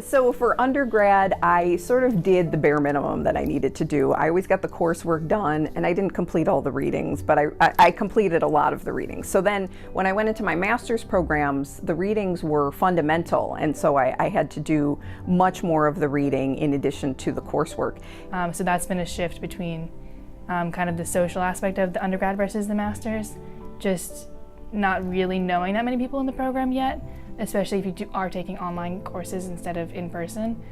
So for undergrad, I sort of did the bare minimum that I needed to do. I always got the coursework done, and I didn't complete all the readings, but I completed a lot of the readings. So then when I went into my master's programs, the readings were fundamental, and so I had to do much more of the reading in addition to the coursework. So that's been a shift between kind of the social aspect of the undergrad versus the master's, just not really knowing that many people in the program yet, especially if you are taking online courses instead of in person.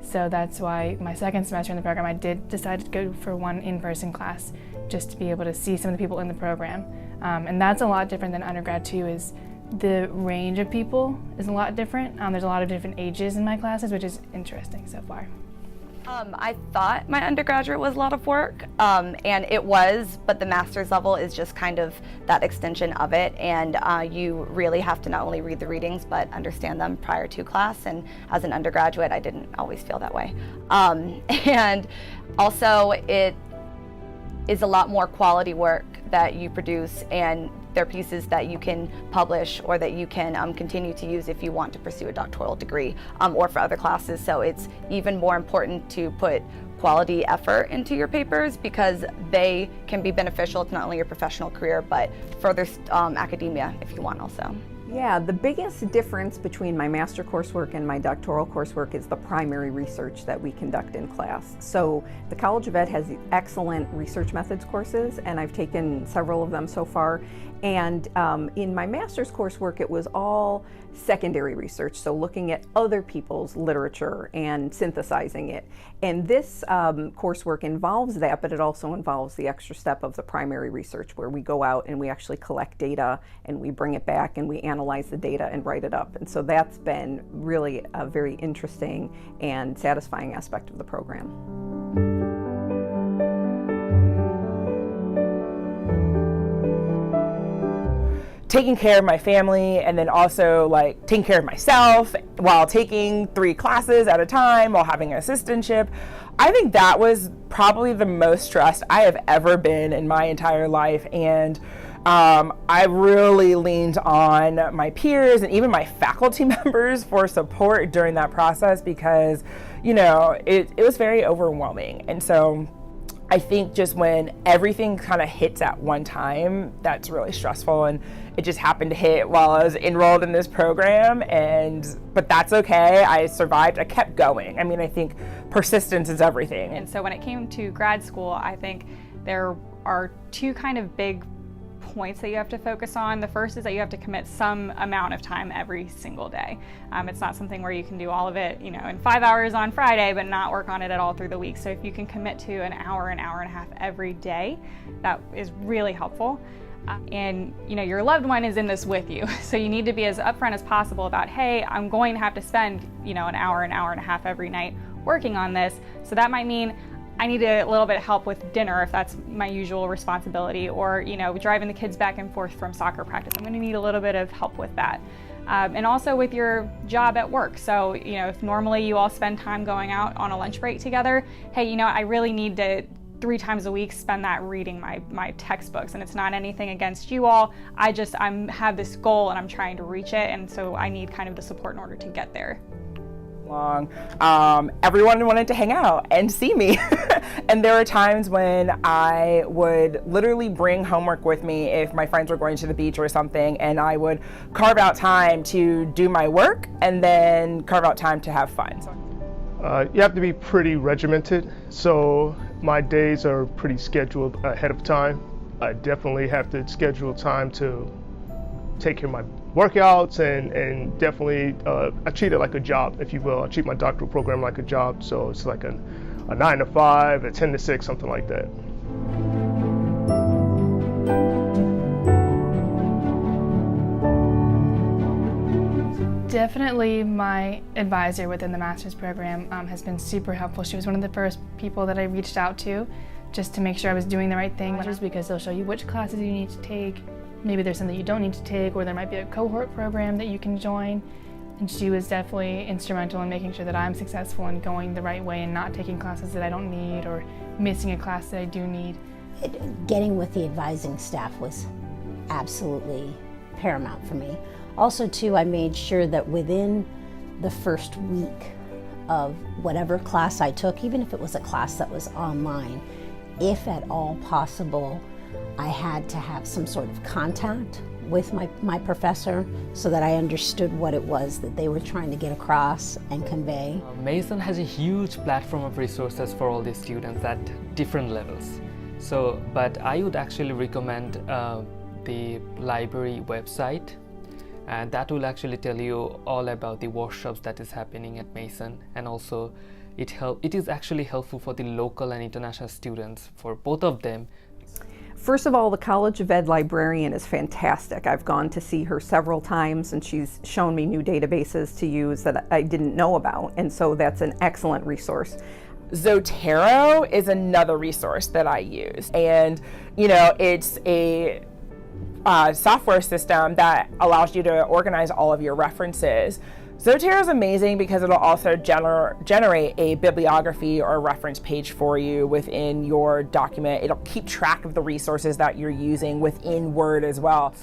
So that's why my second semester in the program, I did decide to go for one in-person class just to be able to see some of the people in the program. And that's a lot different than undergrad too, is the range of people is a lot different. There's a lot of different ages in my classes, which is interesting so far. I thought my undergraduate was a lot of work, and it was, but the master's level is just kind of that extension of it, and you really have to not only read the readings but understand them prior to class, and as an undergraduate I didn't always feel that way. And also it is a lot more quality work that you produce, and they're pieces that you can publish or that you can continue to use if you want to pursue a doctoral degree or for other classes. So it's even more important to put quality effort into your papers because they can be beneficial to not only your professional career but further academia if you want also. Yeah, the biggest difference between my master coursework and my doctoral coursework is the primary research that we conduct in class. So the College of Ed has excellent research methods courses, and I've taken several of them so far. And in my master's coursework, it was all secondary research, so looking at other people's literature and synthesizing it. And this coursework involves that, but it also involves the extra step of the primary research, where we go out and we actually collect data and we bring it back and we analyze the data and write it up. And so that's been really a very interesting and satisfying aspect of the program. Taking care of my family, and then also like taking care of myself while taking 3 classes at a time while having an assistantship. I think that was probably the most stressed I have ever been in my entire life, and I really leaned on my peers and even my faculty members for support during that process because, you know, it was very overwhelming. And so I think just when everything kind of hits at one time, that's really stressful, and it just happened to hit while I was enrolled in this program, but that's okay. I survived. I kept going. I mean, I think persistence is everything. And so when it came to grad school, I think there are 2 kind of big points that you have to focus on. The first is that you have to commit some amount of time every single day. It's not something where you can do all of it, you know, in 5 hours on Friday, but not work on it at all through the week. So if you can commit to an hour and a half every day, that is really helpful. And you know, your loved one is in this with you, so you need to be as upfront as possible about, hey, I'm going to have to spend, you know, an hour and a half every night working on this. So that might mean I need a little bit of help with dinner if that's my usual responsibility, or, you know, driving the kids back and forth from soccer practice. I'm going to need a little bit of help with that. And also with your job at work. So, you know, if normally you all spend time going out on a lunch break together, hey, you know, I really need to 3 times a week spend that reading my textbooks, and it's not anything against you all. I have this goal and I'm trying to reach it, and so I need kind of the support in order to get there. Everyone wanted to hang out and see me. And there were times when I would literally bring homework with me if my friends were going to the beach or something, and I would carve out time to do my work and then carve out time to have fun. You have to be pretty regimented, so my days are pretty scheduled ahead of time. I definitely have to schedule time to take care of my workouts, and definitely I treat it like a job, if you will. I treat my doctoral program like a job, so it's like a 9 to 5, a 10 to 6, something like that. Definitely my advisor within the master's program has been super helpful. She was one of the first people that I reached out to just to make sure I was doing the right thing, just because they'll show you which classes you need to take. Maybe there's something you don't need to take, or there might be a cohort program that you can join. And she was definitely instrumental in making sure that I'm successful and going the right way and not taking classes that I don't need or missing a class that I do need. Getting with the advising staff was absolutely paramount for me. Also too, I made sure that within the first week of whatever class I took, even if it was a class that was online, if at all possible, I had to have some sort of contact with my professor so that I understood what it was that they were trying to get across and convey. Mason has a huge platform of resources for all these students at different levels. But I would actually recommend the library website, and that will actually tell you all about the workshops that is happening at Mason, and also it is actually helpful for the local and international students, for both of them. First of all, the College of Ed librarian is fantastic. I've gone to see her several times and she's shown me new databases to use that I didn't know about, and so that's an excellent resource. Zotero is another resource that I use, and it's a software system that allows you to organize all of your references. Zotero is amazing because it'll also generate a bibliography or a reference page for you within your document. It'll keep track of the resources that you're using within Word as well.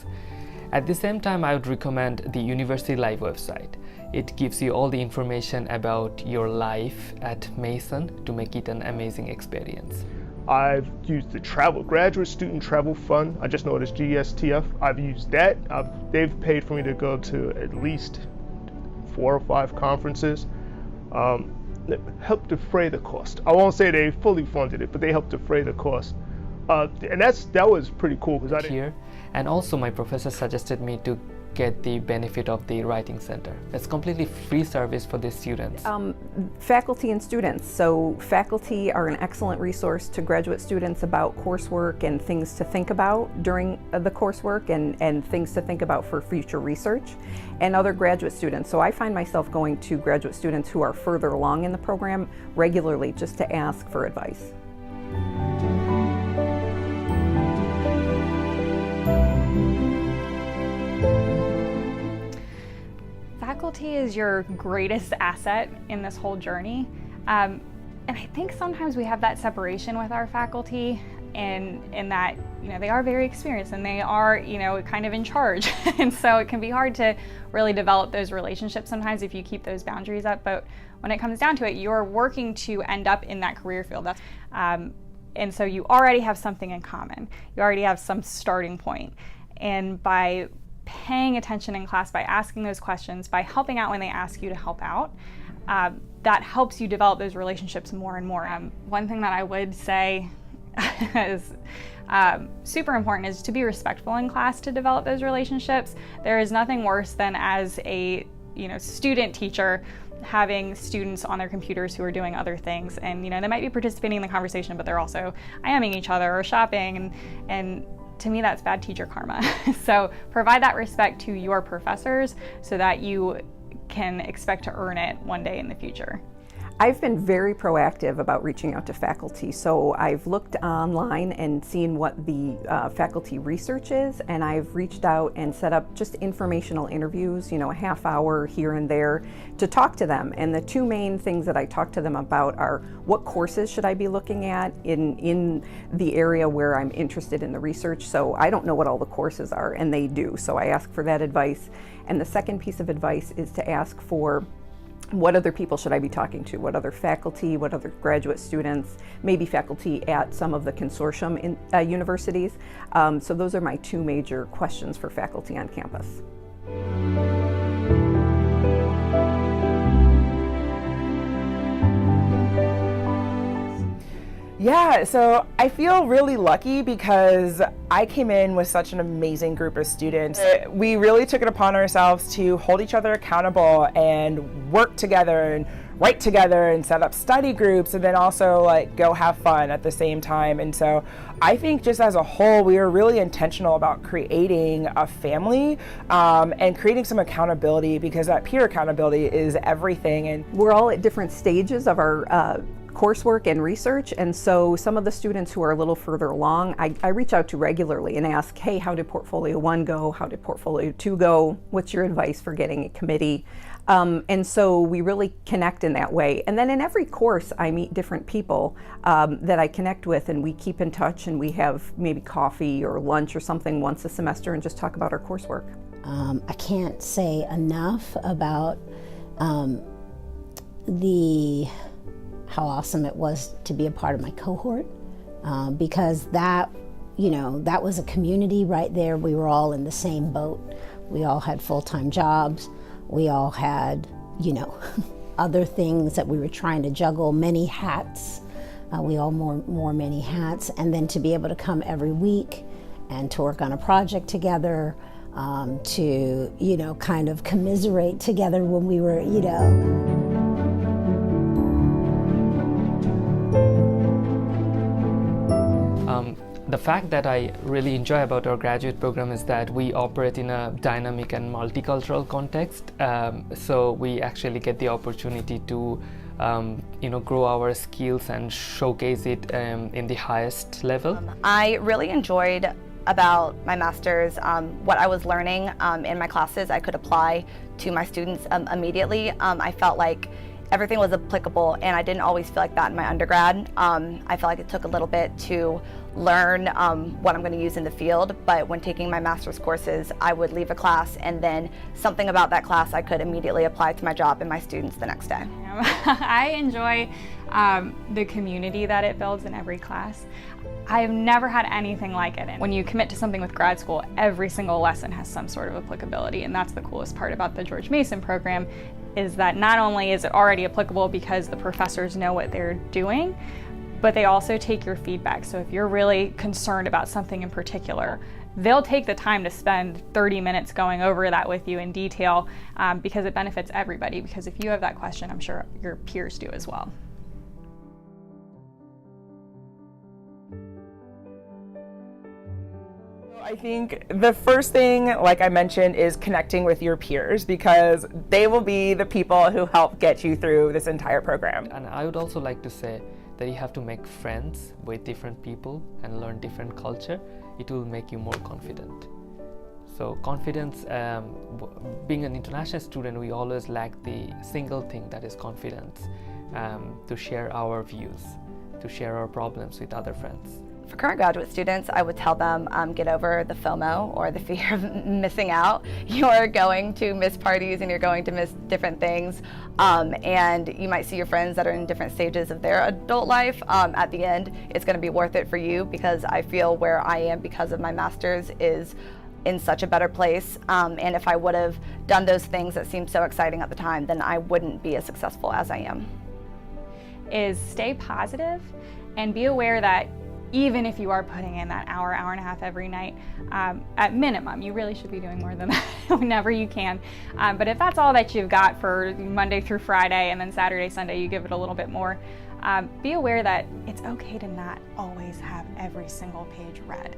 At the same time, I would recommend the University Live website. It gives you all the information about your life at Mason to make it an amazing experience. I've used the Graduate Student Travel Fund. I just know it as GSTF. I've used that. They've paid for me to go to at least 4 or 5 conferences. That helped defray the cost. I won't say they fully funded it, but they helped defray the cost. And that was pretty cool because I didn't. Here, and also my professor suggested me to get the benefit of the Writing Center. It's completely free service for the students. Faculty and students. So faculty are an excellent resource to graduate students about coursework and things to think about during the coursework and things to think about for future research, and other graduate students. So I find myself going to graduate students who are further along in the program regularly just to ask for advice. Faculty is your greatest asset in this whole journey. And I think sometimes we have that separation with our faculty in that, they are very experienced and they are, kind of in charge. And so it can be hard to really develop those relationships sometimes if you keep those boundaries up. But when it comes down to it, you're working to end up in that career field. And so you already have something in common. You already have some starting point. And by paying attention in class, by asking those questions, by helping out when they ask you to help out, that helps you develop those relationships more and more. One thing that I would say is super important is to be respectful in class to develop those relationships. There is nothing worse than as a student teacher having students on their computers who are doing other things, and they might be participating in the conversation, but they're also IMing each other or shopping, and to me, that's bad teacher karma. So provide that respect to your professors so that you can expect to earn it one day in the future. I've been very proactive about reaching out to faculty. So I've looked online and seen what the faculty research is, and I've reached out and set up just informational interviews, a half hour here and there to talk to them. And the 2 main things that I talk to them about are what courses should I be looking at in the area where I'm interested in the research. So I don't know what all the courses are, and they do. So I ask for that advice. And the second piece of advice is to ask for what other people should I be talking to? What other faculty, what other graduate students, maybe faculty at some of the consortium in, universities. So those are my 2 major questions for faculty on campus. Yeah, so I feel really lucky because I came in with such an amazing group of students. We really took it upon ourselves to hold each other accountable and work together and write together and set up study groups, and then also go have fun at the same time. And so I think just as a whole, we were really intentional about creating a family and creating some accountability, because that peer accountability is everything. And we're all at different stages of our coursework and research, and so some of the students who are a little further along, I reach out to regularly and ask, hey, how did Portfolio 1 go? How did Portfolio 2 go? What's your advice for getting a committee? And so we really connect in that way. And then in every course, I meet different people that I connect with, and we keep in touch, and we have maybe coffee or lunch or something once a semester and just talk about our coursework. I can't say enough about how awesome it was to be a part of my cohort, because that was a community right there. We were all in the same boat. We all had full-time jobs. We all had, other things that we were trying to juggle, many hats. We all wore many hats. And then to be able to come every week and to work on a project together, to, kind of commiserate together when we were, The fact that I really enjoy about our graduate program is that we operate in a dynamic and multicultural context. So we actually get the opportunity to grow our skills and showcase it in the highest level. I really enjoyed about my master's, what I was learning in my classes I could apply to my students immediately. I felt like everything was applicable, and I didn't always feel like that in my undergrad. I felt like it took a little bit to learn what I'm going to use in the field, but when taking my master's courses, I would leave a class and then something about that class I could immediately apply to my job and my students the next day. I enjoy the community that it builds in every class. I've never had anything like it. And when you commit to something with grad school, every single lesson has some sort of applicability, and that's the coolest part about the George Mason program, is that not only is it already applicable because the professors know what they're doing, but they also take your feedback. So if you're really concerned about something in particular, they'll take the time to spend 30 minutes going over that with you in detail, because it benefits everybody. Because if you have that question, I'm sure your peers do as well. I think the first thing, like I mentioned, is connecting with your peers, because they will be the people who help get you through this entire program. And I would also like to say that you have to make friends with different people and learn different culture. It will make you more confident. So confidence, being an international student, we always lack the single thing, that is confidence, to share our views, to share our problems with other friends. For current graduate students, I would tell them get over the FOMO, or the fear of missing out. You're going to miss parties and you're going to miss different things, and you might see your friends that are in different stages of their adult life. At the end, it's going to be worth it for you, because I feel where I am because of my master's is in such a better place, and if I would have done those things that seemed so exciting at the time, then I wouldn't be as successful as I am. Is stay positive and be aware that even if you are putting in that hour and a half every night, at minimum, you really should be doing more than that whenever you can. But if that's all that you've got for Monday through Friday, and then Saturday, Sunday, you give it a little bit more, be aware that it's okay to not always have every single page read.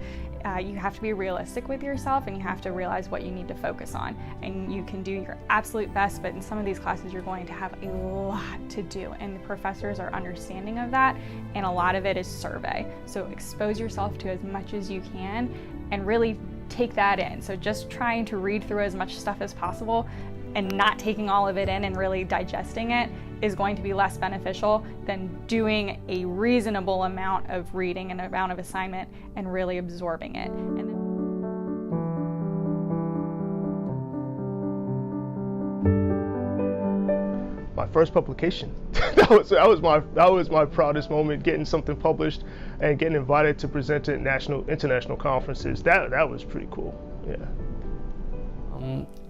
You have to be realistic with yourself, and you have to realize what you need to focus on. And you can do your absolute best, but in some of these classes you're going to have a lot to do, and the professors are understanding of that, and a lot of it is survey. So expose yourself to as much as you can and really take that in. So just trying to read through as much stuff as possible and not taking all of it in and really digesting it is going to be less beneficial than doing a reasonable amount of reading and amount of assignment and really absorbing it. And then my first publication. that was my proudest moment, getting something published and getting invited to present at international conferences. That was pretty cool. Yeah.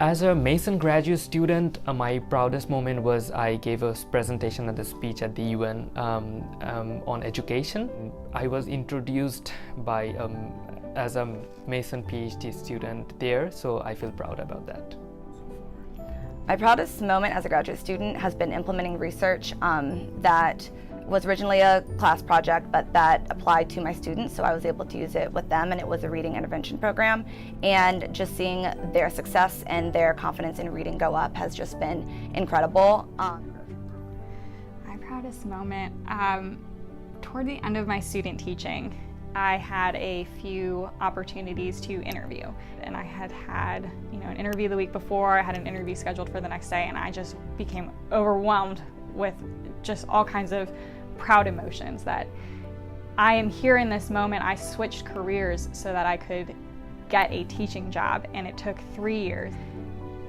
As a Mason graduate student, my proudest moment was I gave a presentation and a speech at the UN on education. I was introduced by as a Mason Ph.D. student there, so I feel proud about that. My proudest moment as a graduate student has been implementing research that was originally a class project, but that applied to my students, so I was able to use it with them, and it was a reading intervention program. And just seeing their success and their confidence in reading go up has just been incredible. My proudest moment, toward the end of my student teaching, I had a few opportunities to interview, and I had an interview the week before. I had an interview scheduled for the next day, and I just became overwhelmed with just all kinds of proud emotions that I am here in this moment. I switched careers so that I could get a teaching job, and it took 3 years,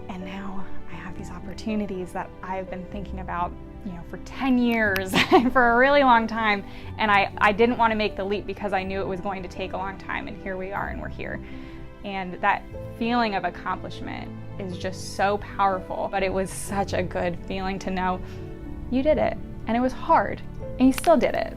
and now I have the these opportunities that I've been thinking about, for 10 years, for a really long time. And I didn't want to make the leap because I knew it was going to take a long time, and here we are, and we're here. And that feeling of accomplishment is just so powerful. But it was such a good feeling to know you did it, and it was hard, and you still did it.